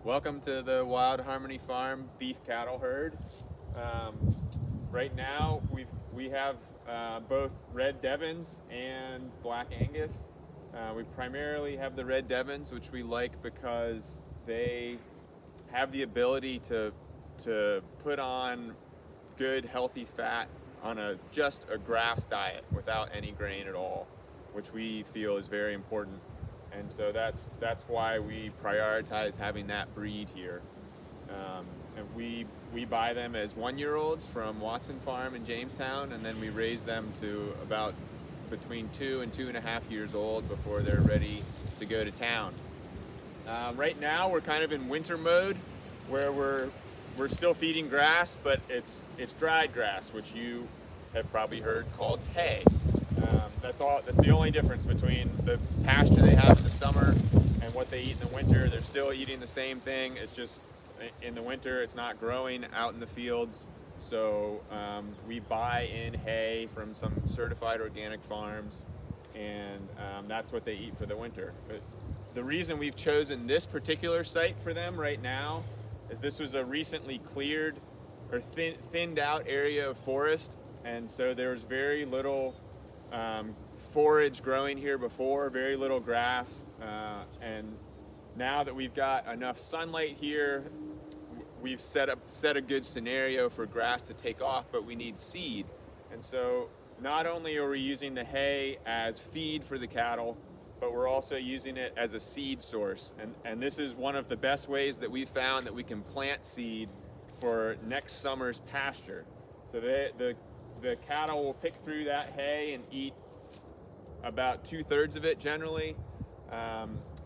Welcome to the Wild Harmony Farm beef cattle herd. Right now we have both red Devons and black Angus. We primarily have the red Devons, which we like because they have the ability to put on good healthy fat on just a grass diet without any grain at all, which we feel is very important. And so that's why we prioritize having that breed here. And we buy them as 1-year-olds from Watson Farm in Jamestown, and then we raise them to about between 2 and 2.5 years old before they're ready to go to town. Right now we're kind of in winter mode, where we're still feeding grass, but it's dried grass, which you have probably heard called hay. That's all. That's the only difference between the pasture they have in the summer and what they eat in the winter. They're still eating the same thing. It's just in the winter it's not growing out in the fields. So we buy in hay from some certified organic farms, and that's what they eat for the winter. But the reason we've chosen this particular site for them right now is this was a recently cleared or thinned out area of forest, and so there was very little forage growing here before, very little grass, and now that we've got enough sunlight here, we've set a good scenario for grass to take off, but we need seed. And so not only are we using the hay as feed for the cattle, but we're also using it as a seed source. And this is one of the best ways that we've found that we can plant seed for next summer's pasture. So the cattle will pick through that hay and eat about 2/3 of it generally.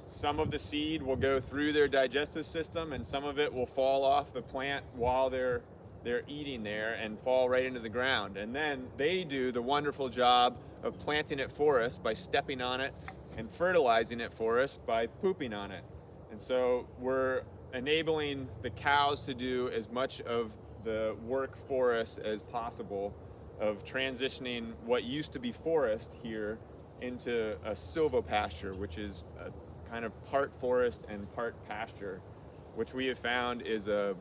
Some of the seed will go through their digestive system, and some of it will fall off the plant while they're eating there and fall right into the ground. And then they do the wonderful job of planting it for us by stepping on it and fertilizing it for us by pooping on it. And so we're enabling the cows to do as much of the work for us as possible of transitioning what used to be forest here into a silvopasture, which is a kind of part forest and part pasture, which we have found is a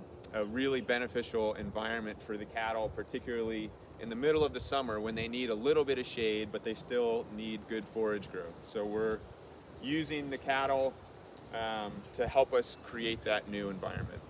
really beneficial environment for the cattle, particularly in the middle of the summer when they need a little bit of shade, but they still need good forage growth. So we're using the cattle to help us create that new environment.